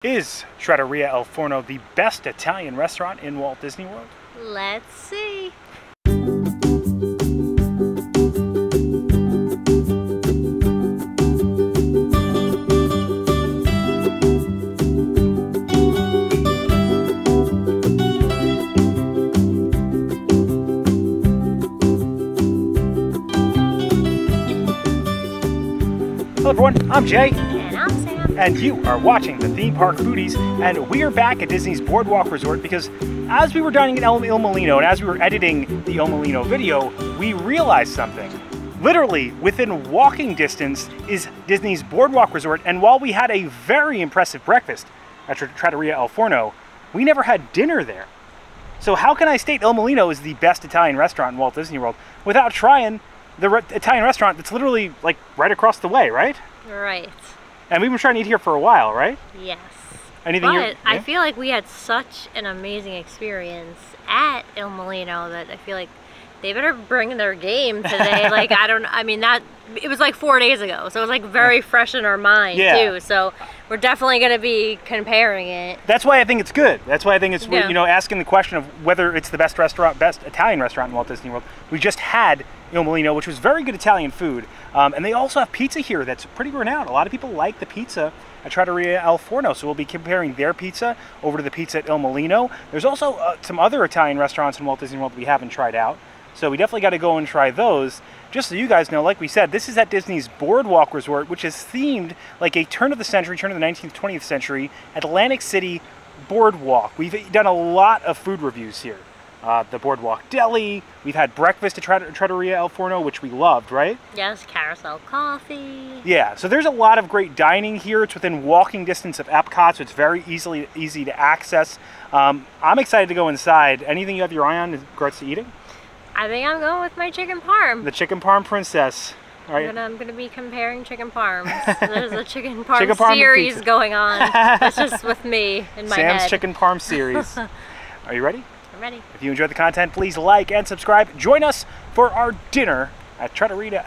Is Trattoria al Forno the best Italian restaurant in Walt Disney World? Let's see. Hello everyone, I'm Jay. And I'm Sam. And you are watching the Theme Park Foodies, and we are back at Disney's Boardwalk Resort because as we were dining in Il Mulino and as we were editing the Il Mulino video, we realized something. Literally, within walking distance is Disney's Boardwalk Resort, and while we had a very impressive breakfast at Trattoria al Forno, we never had dinner there. So how can I state Il Mulino is the best Italian restaurant in Walt Disney World without trying the Italian restaurant that's literally like right across the way, right? Right. And we've been trying to eat here for a while, right? Yes. Anything but I feel like we had such an amazing experience at Il Mulino that I feel like they better bring their game today. Like, it was like 4 days ago, so it was like very fresh in our mind too. So we're definitely going to be comparing it. That's why I think it's good. That's why I think it's, you know, asking the question of whether it's the best Italian restaurant in Walt Disney World. We just had Il Mulino, which was very good Italian food. And they also have pizza here that's pretty renowned. A lot of people like the pizza at Trattoria al Forno, so we'll be comparing their pizza over to the pizza at Il Mulino. There's also some other Italian restaurants in Walt Disney World that we haven't tried out. So we definitely got to go and try those. Just so you guys know, like we said, this is at Disney's Boardwalk Resort, which is themed like a turn of the 19th, 20th century Atlantic City boardwalk. We've done a lot of food reviews here. The Boardwalk Deli, we've had breakfast at Trattoria al Forno, which we loved, right? Yes, carousel coffee. Yeah, so there's a lot of great dining here. It's within walking distance of Epcot, so it's very easy to access. I'm excited to go inside. Anything you have your eye on in regards to eating? I think I'm going with my chicken parm. The chicken parm princess. All right. I'm gonna be comparing chicken parms. There's a chicken parm series going on. That's just with me in my head. Sam's chicken parm series. Are you ready? I'm ready. If you enjoyed the content, please like and subscribe. Join us for our dinner at Trattoria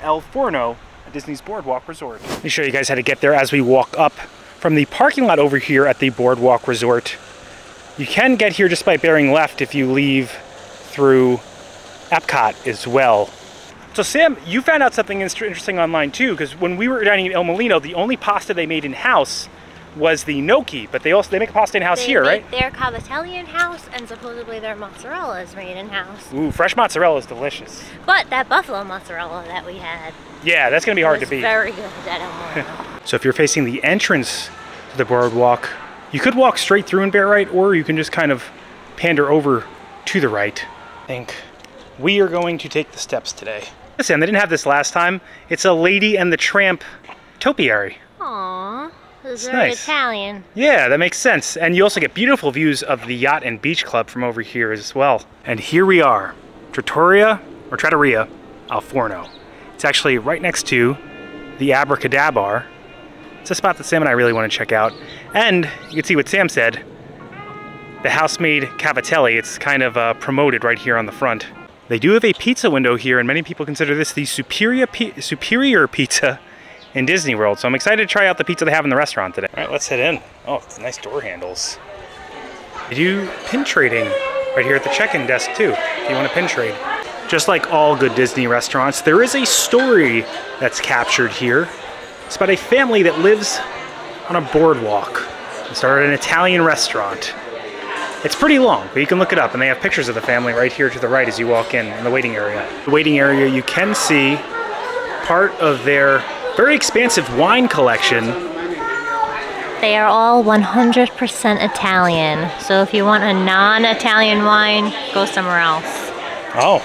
al Forno at Disney's Boardwalk Resort. Let me show you guys how to get there as we walk up from the parking lot over here at the Boardwalk Resort. You can get here just by bearing left if you leave through Epcot as well. So Sam, you found out something interesting online too, because when we were dining at Il Mulino, the only pasta they made in-house was the gnocchi, but they make a pasta in-house here, right? Their cavatelli in-house, and supposedly their mozzarella is made in-house. Ooh, fresh mozzarella is delicious. But that buffalo mozzarella that we had, yeah, that's gonna be hard to beat. Very good at Il Mulino. So if you're facing the entrance to the boardwalk, you could walk straight through and bear right, or you can just kind of pander over to the right. I think we are going to take the steps today. Listen, they didn't have this last time. It's a Lady and the Tramp topiary. Aww, this is very Italian. Yeah, that makes sense. And you also get beautiful views of the Yacht and Beach Club from over here as well. And here we are, Trattoria al Forno. It's actually right next to the Abracadabar. It's a spot that Sam and I really want to check out. And you can see what Sam said, the house-made cavatelli. It's kind of promoted right here on the front. They do have a pizza window here, and many people consider this the superior pizza in Disney World. So I'm excited to try out the pizza they have in the restaurant today. All right, let's head in. Oh, it's nice door handles. They do pin trading right here at the check-in desk too, if you want to pin trade. Just like all good Disney restaurants, there is a story that's captured here. It's about a family that lives on a boardwalk. They started an Italian restaurant. It's pretty long, but you can look it up, and they have pictures of the family right here to the right as you walk in the waiting area. The waiting area, you can see part of their very expansive wine collection. They are all 100% Italian, so if you want a non-Italian wine, go somewhere else. Oh.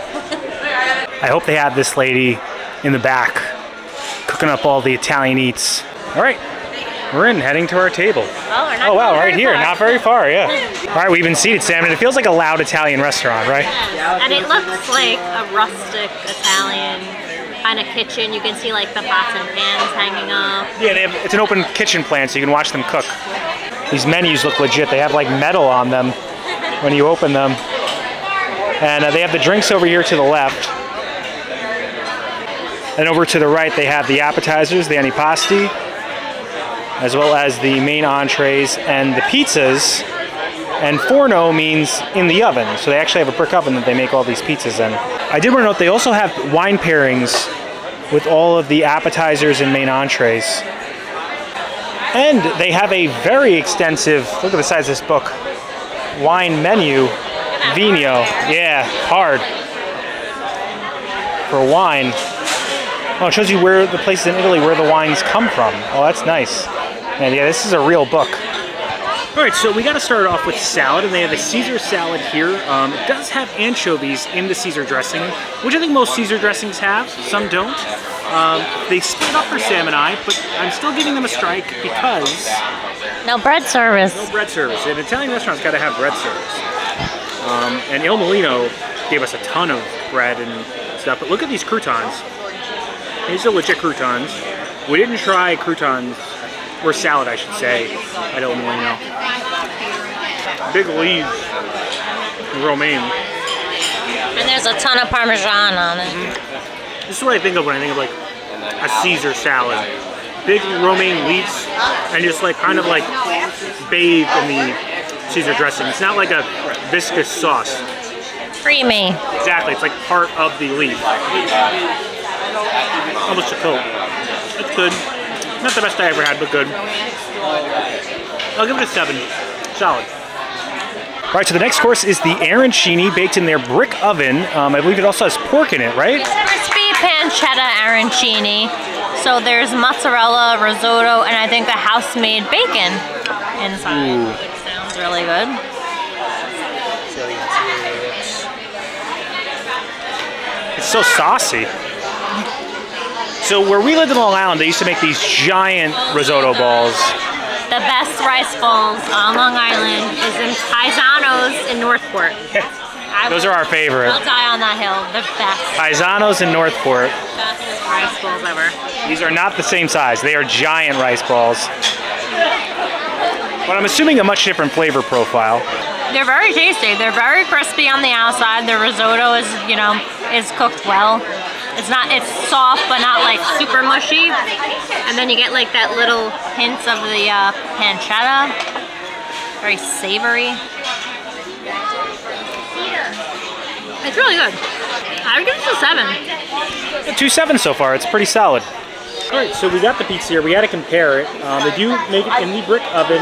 I hope they have this lady in the back cooking up all the Italian eats. All right. We're heading to our table. Oh wow, right here, not very far, yeah. All right, we've been seated, Sam, and it feels like a loud Italian restaurant, right? Yeah. And it looks like a rustic Italian kind of kitchen. You can see like the pots and pans hanging up. Yeah, it's an open kitchen plan, so you can watch them cook. These menus look legit. They have like metal on them when you open them. And they have the drinks over here to the left. And over to the right, they have the appetizers, the antipasti. as well as the main entrees and the pizzas. And forno means in the oven, so they actually have a brick oven that they make all these pizzas in. I did want to note they also have wine pairings with all of the appetizers and main entrees. And they have a very extensive, look at the size of this book, wine menu. Vino, yeah, hard. For wine. Oh, it shows you where the places in Italy where the wines come from. Oh, that's nice. And yeah, this is a real book. All right, so we got to start off with salad, and they have a Caesar salad here. It does have anchovies in the Caesar dressing, which I think most Caesar dressings have. Some don't. They split up for Sam and I, but I'm still giving them a strike because... No bread service. No bread service. An Italian restaurant's got to have bread service. And Il Mulino gave us a ton of bread and stuff, but look at these croutons. These are legit croutons. We didn't try croutons, or salad I should say, at Il Mulino. Big leaves, romaine. And there's a ton of Parmesan on it. Mm-hmm. This is what I think of when I think of like a Caesar salad. Big romaine leaves and just like kind of like bathed in the Caesar dressing. It's not like a viscous sauce. Creamy. Exactly, it's like part of the leaf. Almost a coat. It's good. Not the best I ever had, but good. I'll give it a 7. Solid. All right, so the next course is the arancini baked in their brick oven. I believe it also has pork in it, right? It's crispy pancetta arancini. So there's mozzarella, risotto, and I think the house-made bacon inside, which sounds really good. It's so saucy. So where we lived in Long Island, they used to make these giant risotto balls. The best rice bowls on Long Island is in Paisano's in Northport. Those are our favorite. I'll die on that hill. The best. Paisano's in Northport. Best rice bowls ever. These are not the same size. They are giant rice balls. But I'm assuming a much different flavor profile. They're very tasty. They're very crispy on the outside. The risotto is, you know, is cooked well. It's soft, but not like super mushy. And then you get like that little hints of the pancetta. Very savory. It's really good. I would give it a 7. 2 7 so far. It's pretty solid. All right, so we got the pizza here. We had to compare it. They do make it in the brick oven.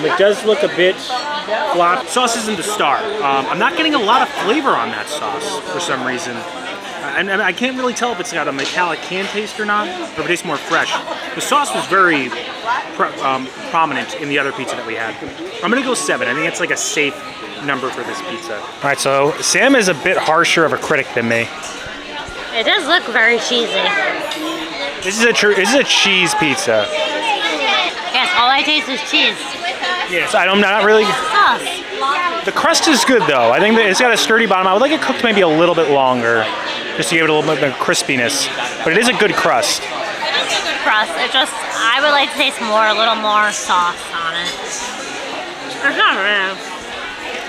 It does look a bit flop. Sauce isn't the star. I'm not getting a lot of flavor on that sauce for some reason. And I can't really tell if it's got a metallic can taste or not, or if it tastes more fresh. The sauce was very prominent in the other pizza that we had. I'm gonna go 7. I think it's like a safe number for this pizza. All right, so Sam is a bit harsher of a critic than me. It does look very cheesy. This is a cheese pizza. Yes, all I taste is cheese. Yes, I'm not really. Sauce. The crust is good though. I think that it's got a sturdy bottom. I would like it cooked maybe a little bit longer, just to give it a little bit of crispiness. But it is a good crust. It is a good crust. It just, I would like to taste a little more sauce on it. It's not bad.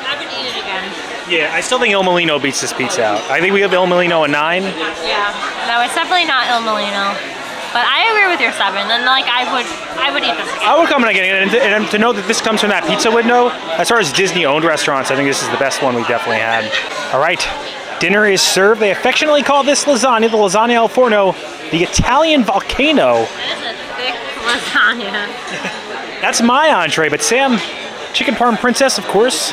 I would eat it again. Yeah, I still think Il Mulino beats this pizza out. I think we give Il Mulino a 9. Yeah, no, it's definitely not Il Mulino. But I agree with your 7, and like I would eat this again. I would come and again, and to know that this comes from that pizza window, as far as Disney-owned restaurants, I think this is the best one we definitely had. All right, dinner is served. They affectionately call this lasagna, the Lasagna al Forno, the Italian volcano. That is a thick lasagna. That's my entree, but Sam, chicken parm princess, of course,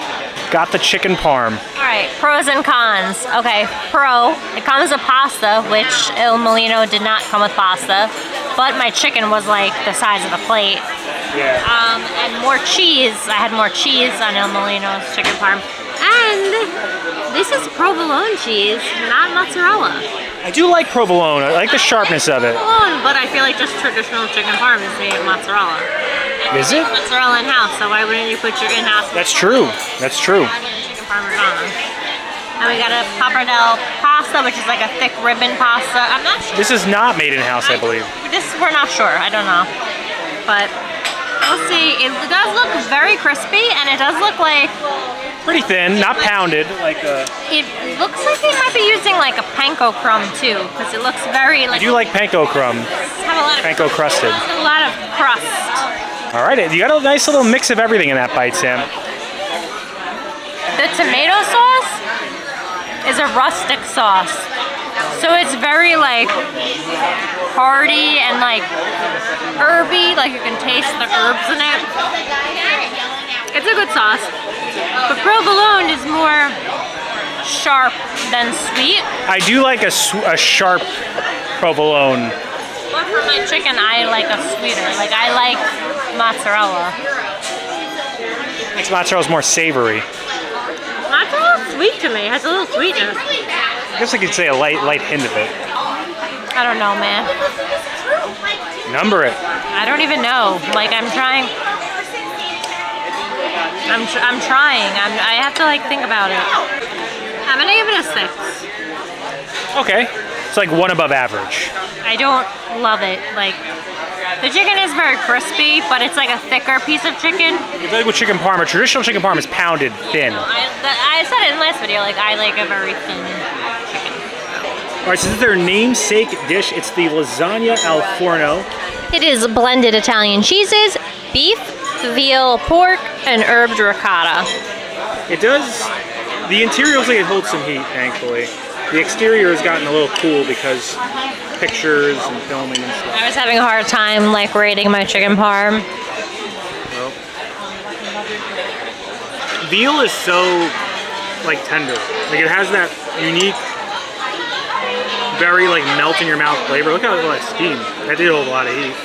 got the chicken parm. All right, pros and cons. Okay, pro, it comes with pasta, which Il Mulino did not come with pasta, but my chicken was like the size of a plate. Yeah. And more cheese. I had more cheese on Il Mulino's chicken parm. And this is provolone cheese, not mozzarella. I do like provolone. I like the sharpness of it. Provolone, but I feel like just traditional chicken parm is made of mozzarella. Is it? Mozzarella in-house, so why wouldn't you put your in-house? That's true. That's true. Chicken parmesan. And we got a pappardelle pasta, which is like a thick ribbon pasta. I'm not sure. This is not made in-house, I believe. We're not sure. I don't know. But we'll see. It does look very crispy, and it does look like Pretty thin, not pounded like a... It looks like they might be using like a panko crumb too, because it looks very like... I do like panko crumb. Have a lot of panko crusted. A lot of crust. All right, you got a nice little mix of everything in that bite, Sam. The tomato sauce is a rustic sauce. So it's very like hearty and like herby, like you can taste the herbs in it. It's a good sauce. But provolone is more sharp than sweet. I do like a sharp provolone. But for my chicken, I like a sweeter. Like I like mozzarella. Makes mozzarella more savory. Mozzarella's sweet to me. It has a little sweetness. I guess I could say a light hint of it. I don't know, man. Number it. I don't even know. Like I'm trying. I'm trying. I have to like think about it. I'm gonna give it a 6. Okay. It's like 1 above average. I don't love it. Like the chicken is very crispy, but it's like a thicker piece of chicken. It's like with chicken parm. Traditional chicken parm is pounded thin. I said it in the last video. Like I like a very thin chicken. All right, so this is their namesake dish. It's the Lasagna al Forno. It is blended Italian cheeses, beef, veal, pork, and herbed ricotta. It does. The interior looks like it holds some heat, thankfully. The exterior has gotten a little cool because pictures and filming and stuff. I was having a hard time like rating my chicken parm. Well, veal is so like tender. Like it has that unique, very like melt in your mouth flavor. Look how it has steam. That did hold a lot of heat.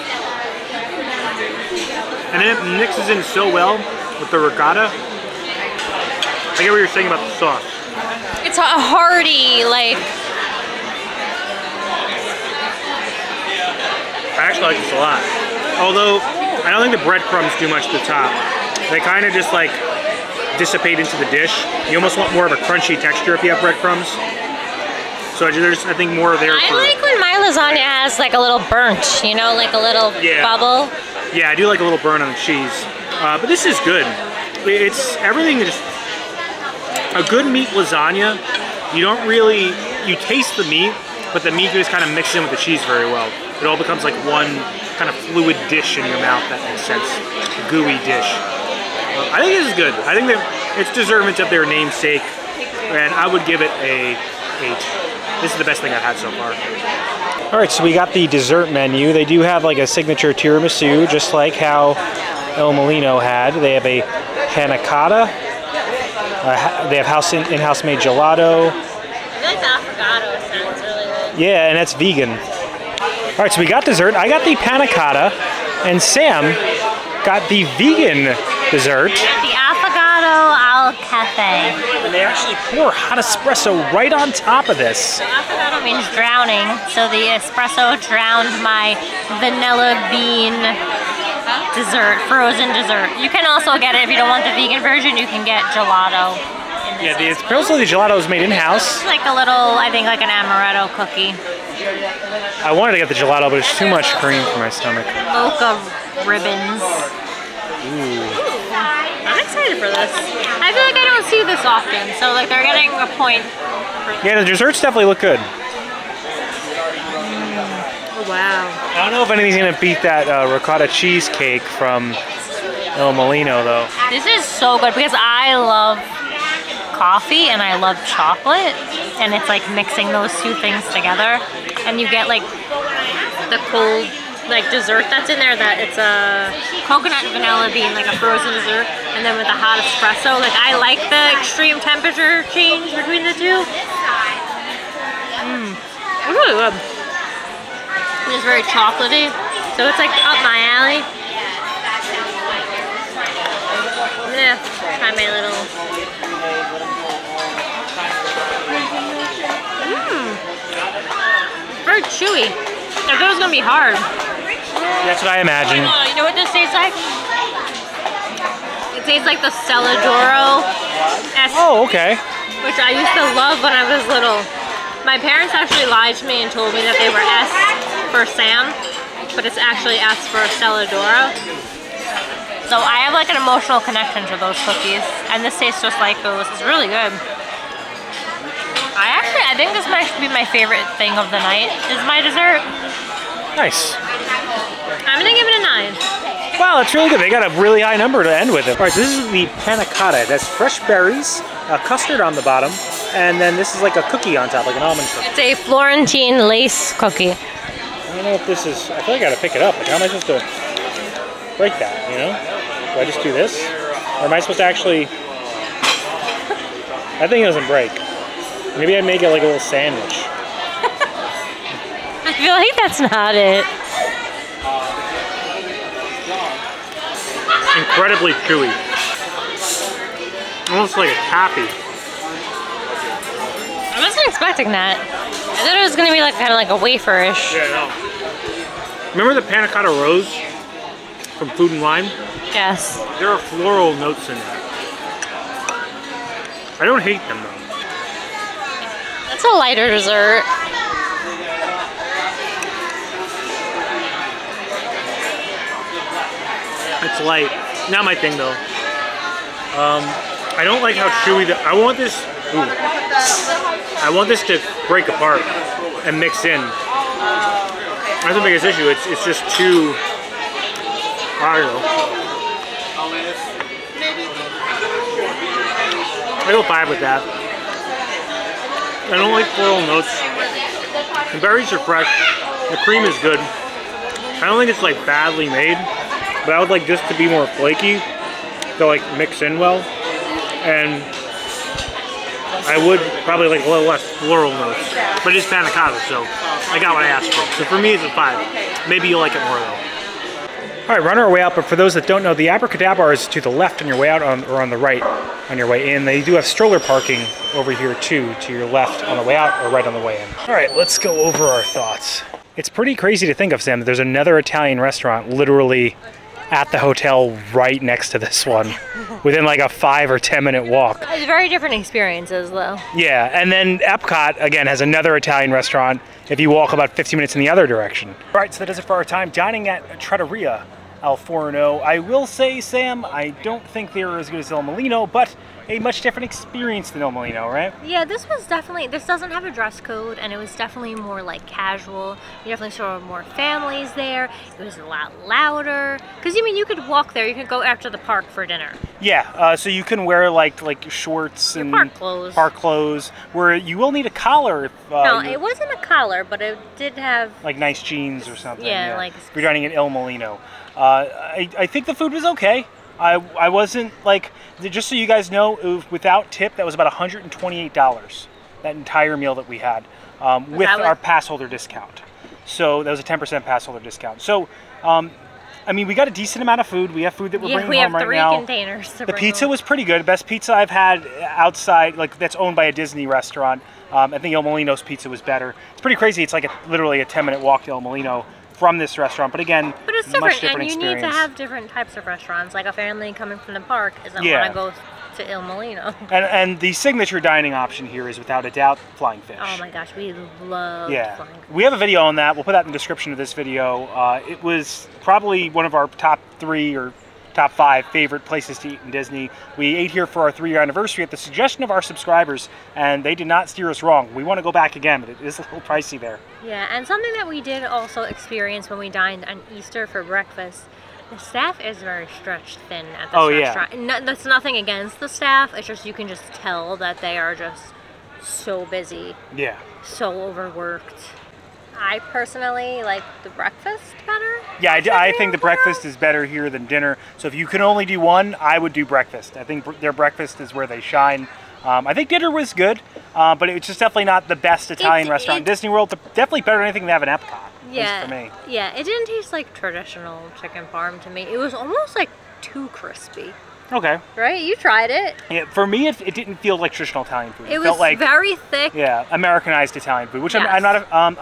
And then it mixes in so well with the ricotta. I get what you're saying about the sauce. It's a hearty, like... I actually like this a lot. Although, I don't think the breadcrumbs do much to the top. They kind of just like dissipate into the dish. You almost want more of a crunchy texture if you have breadcrumbs. So there's, I think, more there. I like when my lasagna has like a little burnt, you know, like a little bubble. Yeah, I do like a little burn on the cheese. But this is good. It's everything is a good meat lasagna. You don't really, you taste the meat, but the meat just kind of mixes in with the cheese very well. It all becomes like one kind of fluid dish in your mouth, that makes sense. A gooey dish. I think this is good. I think that it's deserving of their namesake, and I would give it a 8. This is the best thing I've had so far. All right, so we got the dessert menu. They do have like a signature tiramisu, just like how Il Mulino had. They have a panna cotta. They have in-house made gelato. I like the avocado, sounds really good. Yeah, and that's vegan. All right, so we got dessert. I got the panna cotta, and Sam got the vegan dessert. The affogato al cafe. And they actually pour hot espresso right on top of this. So affogato means drowning, so the espresso drowned my vanilla bean dessert, frozen dessert. You can also get it if you don't want the vegan version. You can get gelato. Yeah, the espresso, the gelato is made in-house. It's like a little, I think, like an amaretto cookie. I wanted to get the gelato, but it's too much cream for my stomach. Mocha ribbons. Ooh. I'm excited for this. I feel like I don't see this often, so like they're getting a point. Yeah, the desserts definitely look good. Oh, wow. I don't know if anything's gonna beat that ricotta cheesecake from Il Mulino, though. This is so good because I love coffee and I love chocolate, and it's like mixing those two things together, and you get like the cold like dessert that's in there. That it's a coconut vanilla bean, like a frozen dessert, and then with a hot espresso. Like I like the extreme temperature change between the two. It's really good. It's very chocolatey, so it's like up my alley. Yeah, try my little. It's very chewy. I thought it was gonna be hard. That's what I imagined. You know what this tastes like? It tastes like the Celadoro S. Oh, okay. Which I used to love when I was little. My parents actually lied to me and told me that they were S for Sam, but it's actually S for Celadoro. So I have like an emotional connection to those cookies, and this tastes just like those. It's really good. I think this might be my favorite thing of the night, is my dessert. Nice. I'm gonna give it a 9. Wow, that's really good. They got a really high number to end with it. All right, so this is the panna cotta. That's fresh berries, custard on the bottom, and then this is like a cookie on top, like an almond cookie. It's a Florentine lace cookie. I don't know if this is, I feel like I gotta pick it up. Like, how am I supposed to break that, you know? Do I just do this? Or am I supposed to actually, that thing doesn't break. Maybe I make it like a little sandwich. I feel like that's not it. Incredibly chewy. Almost like a taffy. I wasn't expecting that. I thought it was gonna be like kind of like a wafer-ish. Yeah, no. Remember the panna cotta rose from Food and Wine? Yes. There are floral notes in that. I don't hate them though. That's a lighter dessert. It's light. Not my thing though. I don't like how chewy the. I want this. Ooh, I want this to break apart and mix in. That's the biggest issue. It's just too. I don't know. I go 5 with that. I don't like floral notes. The berries are fresh. The cream is good. I don't think it's like badly made, but I would like this to be more flaky, to like mix in well. And I would probably like a little less floral notes, but it's panna cotta, so I got what I asked for. So for me, it's a 5. Maybe you'll like it more though. All right, we're on our way out, but for those that don't know, the Abracadabra is to the left on your way out or on the right on your way in. They do have stroller parking over here too, to your left on the way out or right on the way in. All right, let's go over our thoughts. It's pretty crazy to think of, Sam, that there's another Italian restaurant literally at the hotel right next to this one, within like a 5 or 10 minute walk. It's very different experiences though. Yeah, and then Epcot, again, has another Italian restaurant if you walk about 50 minutes in the other direction. All right, so that does it for our time dining at Trattoria al Forno. I will say, Sam, I don't think they're as good as Il Mulino, but a much different experience than Il Mulino, right? Yeah, this was definitely, this doesn't have a dress code, and it was definitely more like casual. You definitely saw more families there. It was a lot louder. Because, I mean, you could walk there, you could go after the park for dinner. Yeah, so you can wear like shorts and park clothes, where you will need a collar if no, it wasn't a collar, but it did have like nice jeans or something. Yeah, like if you're dining at Il Mulino. I think the food was okay. I wasn't like, just so you guys know, it was without tip, that was about $128, that entire meal that we had, with our pass holder discount. So that was a 10% pass holder discount. So, I mean, we got a decent amount of food. We have food that we're bringing home right now. We have 3 containers to The pizza was pretty good. Best pizza I've had outside, like that's owned by a Disney restaurant. I think Il Mulino's pizza was better. It's pretty crazy. It's like literally a 10-minute walk to Il Mulino from this restaurant, but again, it's different, much different and you experience. need to have different types of restaurants. Like a family coming from the park isn't want to go to Il Mulino. And the signature dining option here is without a doubt flying fish. Oh my gosh, we love flying fish. We have a video on that. We'll put that in the description of this video. It was probably one of our top 3 or top 5 favorite places to eat in Disney. We ate here for our 3-year anniversary at the suggestion of our subscribers, and they did not steer us wrong. We want to go back again, but it is a little pricey there. Yeah, and something that we did also experience when we dined on Easter for breakfast, the staff is very stretched thin at this restaurant. Yeah. That's nothing against the staff, it's just you can just tell that they are just so busy. Yeah. So overworked. I personally like the breakfast better. Yeah, I think the breakfast is better here than dinner. So if you can only do one, I would do breakfast. I think their breakfast is where they shine. I think dinner was good, but it's just definitely not the best Italian restaurant in Disney World. Definitely better than anything they have in Epcot. Yeah, for me. Yeah, it didn't taste like traditional chicken parm to me. It was almost like too crispy. Okay. Right? You tried it. Yeah, for me, it didn't feel like traditional Italian food. It felt was like very thick. Yeah, Americanized Italian food, which I'm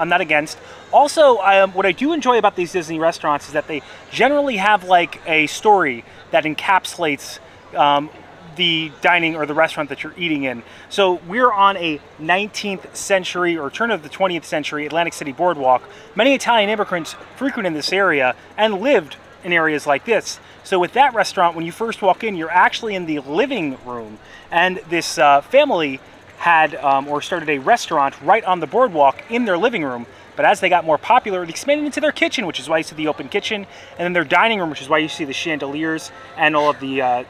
not against. Also, what I do enjoy about these Disney restaurants is that they generally have like a story that encapsulates the dining or the restaurant that you're eating in. So we're on a 19th century or turn of the 20th century Atlantic City boardwalk. Many Italian immigrants frequented this area and lived in areas like this. So with that restaurant, when you first walk in, you're actually in the living room. And this family had or started a restaurant right on the boardwalk in their living room. But as they got more popular, it expanded into their kitchen, which is why you see the open kitchen, and then their dining room, which is why you see the chandeliers and all of the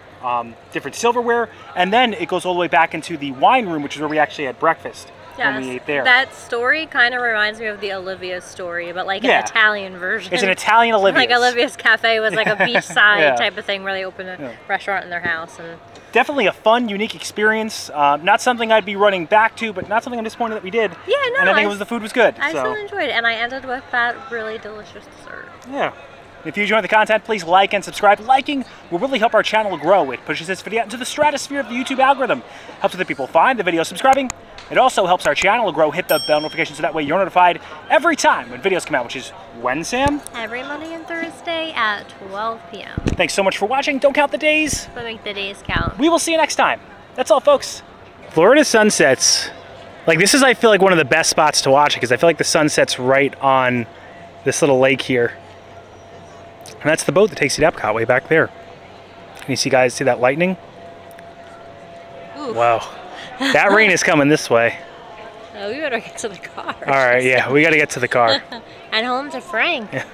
different silverware. And then it goes all the way back into the wine room, which is where we actually had breakfast. Yes, when we ate there. That story kind of reminds me of the Olivia's story, but like an Italian version. It's an Italian Olivia's. Like Olivia's Cafe was like a beachside type of thing where they opened a restaurant in their house. And definitely a fun, unique experience. Not something I'd be running back to, but not something I'm disappointed that we did. Yeah, no. And I think the food was good. I still enjoyed it, and I ended with that really delicious dessert. Yeah. If you enjoy the content, please like and subscribe. Liking will really help our channel grow. It pushes this video out into the stratosphere of the YouTube algorithm. Helps other people find the video. Subscribing. It also helps our channel grow. Hit the bell notification so that way you're notified every time when videos come out, which is when, Sam? Every Monday and Thursday at 12 p.m. Thanks so much for watching. Don't count the days, but make the days count. We will see you next time. That's all, folks. Florida sunsets. Like, this is, I feel like, one of the best spots to watch because I feel like the sun sets right on this little lake here. And that's the boat that takes you to Epcot way back there. Can you see, guys, see that lightning? Oof. Wow. That rain is coming this way. Oh, we better get to the car. All right, yeah, we got to get to the car. And home to Frank. Yeah.